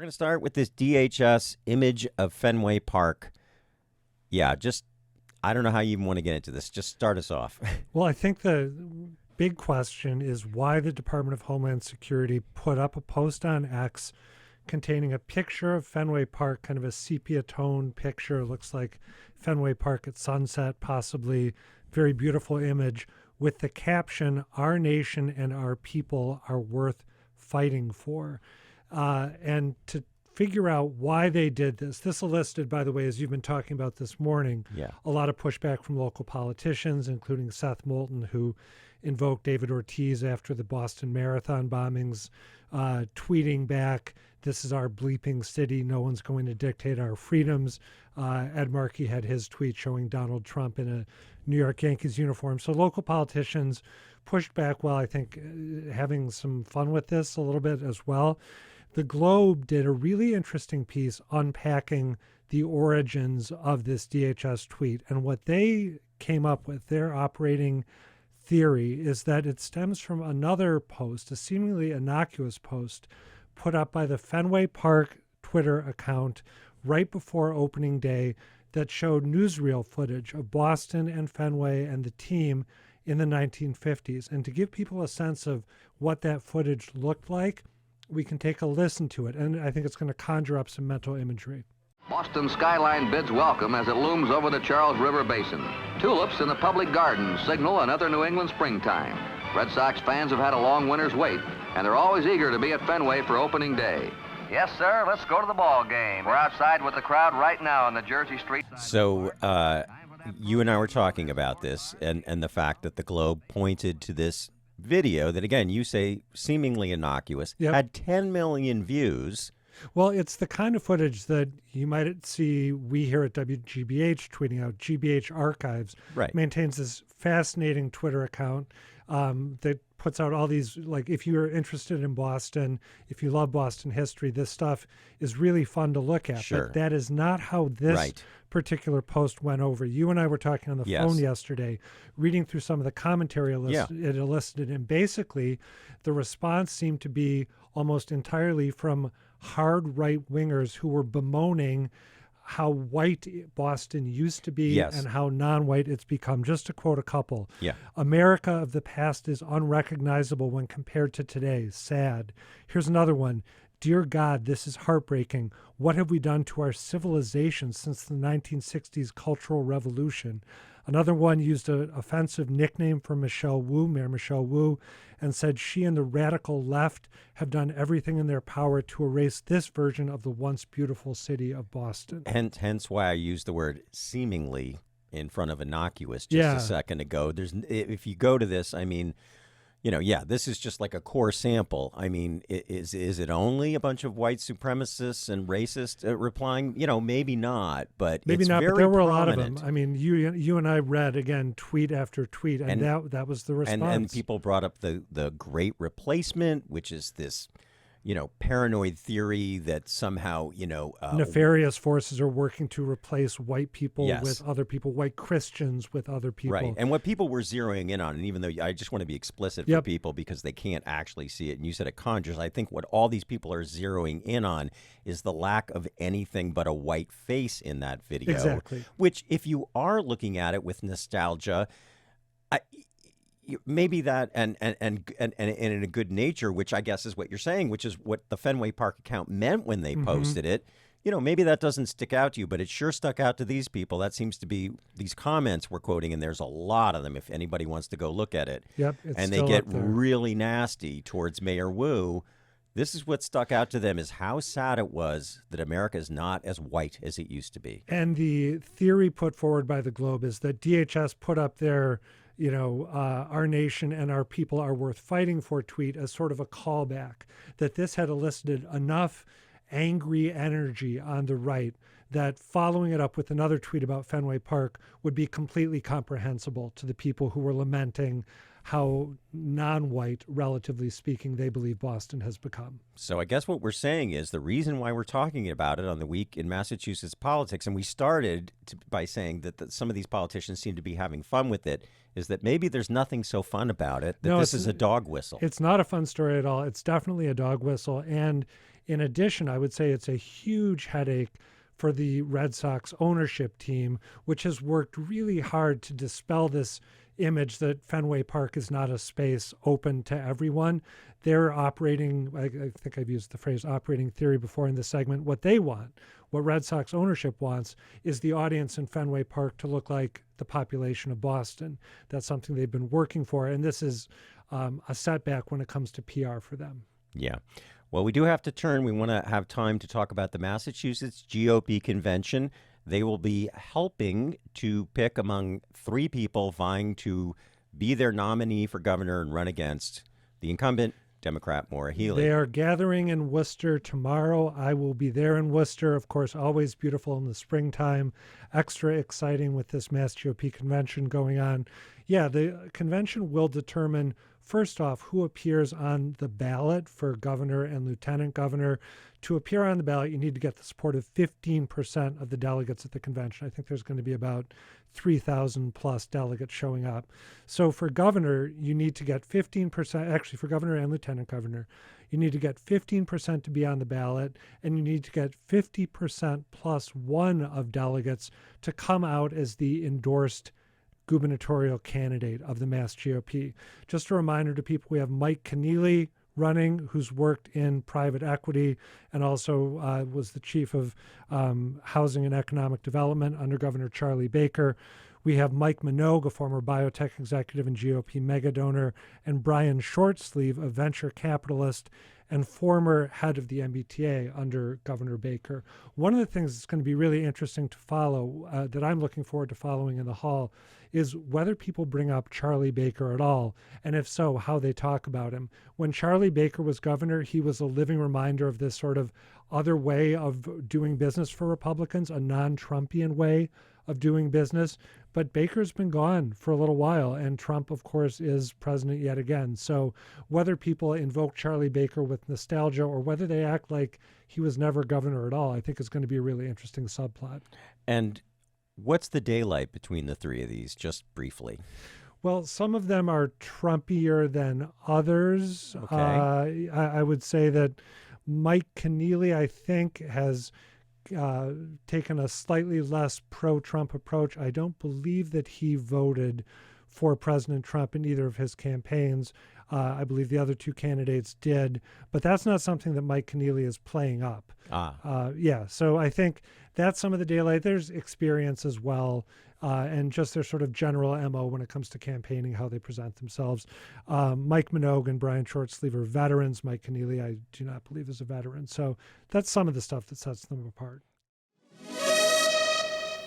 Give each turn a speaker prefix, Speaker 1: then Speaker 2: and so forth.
Speaker 1: going to start with this DHS image of Fenway Park. Yeah, I don't know how you even want to get into this. Just start us off.
Speaker 2: Well, I think the big question is why the Department of Homeland Security put up a post on X containing a picture of Fenway Park, kind of a sepia tone picture. It looks like Fenway Park at sunset, possibly. Very beautiful image with the caption, "Our nation and our people are worth fighting for." And to figure out why they did this elicited, by the way, as you've been talking about this morning, a lot of pushback from local politicians, including Seth Moulton, who invoked David Ortiz after the Boston Marathon bombings, tweeting back, "This is our bleeping city. No one's going to dictate our freedoms." Ed Markey had his tweet showing Donald Trump in a New York Yankees uniform. So local politicians pushed back while I think having some fun with this a little bit as well. The Globe did a really interesting piece unpacking the origins of this DHS tweet. And what they came up with, their operating theory, is that it stems from another post, a seemingly innocuous post, put up by the Fenway Park Twitter account right before opening day that showed newsreel footage of Boston and Fenway and the team in the 1950s. And to give people a sense of what that footage looked like, we can take a listen to it. And I think it's going to conjure up some mental imagery.
Speaker 3: Boston skyline bids welcome as it looms over the Charles River Basin. Tulips in the public gardens signal another New England springtime. Red Sox fans have had a long winter's wait, and they're always eager to be at Fenway for opening day. Yes, sir, let's go to the ball game. We're outside with the crowd right now on the Jersey Street.
Speaker 1: So you and I were talking about this and the fact that the Globe pointed to this video that, again, you say seemingly innocuous, had 10 million views.
Speaker 2: Well, it's the kind of footage that you might see we here at WGBH tweeting out. GBH Archives maintains this fascinating Twitter account that puts out all these, like, if you're interested in Boston, if you love Boston history, this stuff is really fun to look at.
Speaker 1: Sure.
Speaker 2: But that is not how this particular post went over. You and I were talking on the phone yesterday, reading through some of the commentary it elicited, and basically the response seemed to be almost entirely from hard right-wingers who were bemoaning how white Boston used to be and how non-white it's become. Just to quote a couple, America of the past is unrecognizable when compared to today. Sad. Here's another one. Dear God, this is heartbreaking. What have we done to our civilization since the 1960s Cultural Revolution? Another one used an offensive nickname for Michelle Wu, Mayor Michelle Wu, and said she and the radical left have done everything in their power to erase this version of the once beautiful city of Boston.
Speaker 1: Hence why I used the word seemingly in front of innocuous just a second ago. If you go to this, I mean, this is just like a core sample. I mean, is it only a bunch of white supremacists and racists replying? Maybe not, but
Speaker 2: maybe
Speaker 1: it's
Speaker 2: not.
Speaker 1: Very
Speaker 2: but there were
Speaker 1: prominent.
Speaker 2: A lot of them. I mean, you and I read again tweet after tweet, and that was the response.
Speaker 1: And people brought up the Great Replacement, which is this paranoid theory that somehow,
Speaker 2: nefarious forces are working to replace white people with other people, white Christians with other people.
Speaker 1: Right. And what people were zeroing in on, and even though I just want to be explicit for people because they can't actually see it, and you said it conjures, I think what all these people are zeroing in on is the lack of anything but a white face in that video.
Speaker 2: Exactly.
Speaker 1: Which, if you are looking at it with nostalgia, maybe that and in a good nature, which I guess is what you're saying, which is what the Fenway Park account meant when they posted it. Maybe that doesn't stick out to you, but it sure stuck out to these people. That seems to be these comments we're quoting, and there's a lot of them if anybody wants to go look at it. And they get really nasty towards Mayor Wu. This is what stuck out to them, is how sad it was that America is not as white as it used to be.
Speaker 2: And the theory put forward by the Globe is that DHS put up their our nation and our people are worth fighting for tweet as sort of a callback, that this had elicited enough angry energy on the right that following it up with another tweet about Fenway Park would be completely comprehensible to the people who were lamenting how non-white, relatively speaking, they believe Boston has become.
Speaker 1: So I guess what we're saying is the reason why we're talking about it on the Week in Massachusetts Politics, and we started by saying that some of these politicians seem to be having fun with it, is that maybe there's nothing so fun about it, that this is a dog whistle.
Speaker 2: It's not a fun story at all. It's definitely a dog whistle. And In addition, I would say it's a huge headache for the Red Sox ownership team, which has worked really hard to dispel this image that Fenway Park is not a space open to everyone. They're operating, I think I've used the phrase operating theory before in this segment. What they want, what Red Sox ownership wants, is the audience in Fenway Park to look like the population of Boston. That's something they've been working for, and this is a setback when it comes to PR for them.
Speaker 1: Yeah. Well, we do have to turn. We want to have time to talk about the Massachusetts GOP convention. They will be helping to pick among 3 people vying to be their nominee for governor and run against the incumbent Democrat Maura Healey.
Speaker 2: They are gathering in Worcester tomorrow. I will be there in Worcester. Of course, always beautiful in the springtime. Extra exciting with this Mass GOP convention going on. Yeah, the convention will determine, first off, who appears on the ballot for governor and lieutenant governor. To appear on the ballot, you need to get the support of 15% of the delegates at the convention. I think there's going to be about 3,000 plus delegates showing up. So for governor, you need to get 15%, actually for governor and lieutenant governor, you need to get 15% to be on the ballot, and you need to get 50% plus 1 of delegates to come out as the endorsed gubernatorial candidate of the Mass GOP. Just a reminder to people, we have Mike Keneally running, who's worked in private equity and also was the chief of housing and economic development under Governor Charlie Baker. We have Mike Minogue, a former biotech executive and GOP mega donor, and Brian Shortsleeve, a venture capitalist and former head of the MBTA under Governor Baker. One of the things that's going to be really interesting to follow, that I'm looking forward to following in the hall, is whether people bring up Charlie Baker at all, and if so, how they talk about him. When Charlie Baker was governor, he was a living reminder of this sort of other way of doing business for Republicans, a non-Trumpian way of doing business. But Baker's been gone for a little while, and Trump, of course, is president yet again. So whether people invoke Charlie Baker with nostalgia or whether they act like he was never governor at all, I think is going to be a really interesting subplot.
Speaker 1: And what's the daylight between the 3 of these, just briefly?
Speaker 2: Well, some of them are Trumpier than others.
Speaker 1: Okay.
Speaker 2: I would say that Mike Keneally, I think, has taken a slightly less pro-Trump approach. I don't believe that he voted for President Trump in either of his campaigns. I believe the other 2 candidates did, but that's not something that Mike Keneally is playing up. Yeah, so I think that's some of the daylight. There's experience as well, and just their sort of general MO when it comes to campaigning, how they present themselves. Mike Minogue and Brian Shortsleeve are veterans. Mike Keneally, I do not believe, is a veteran. So that's some of the stuff that sets them apart.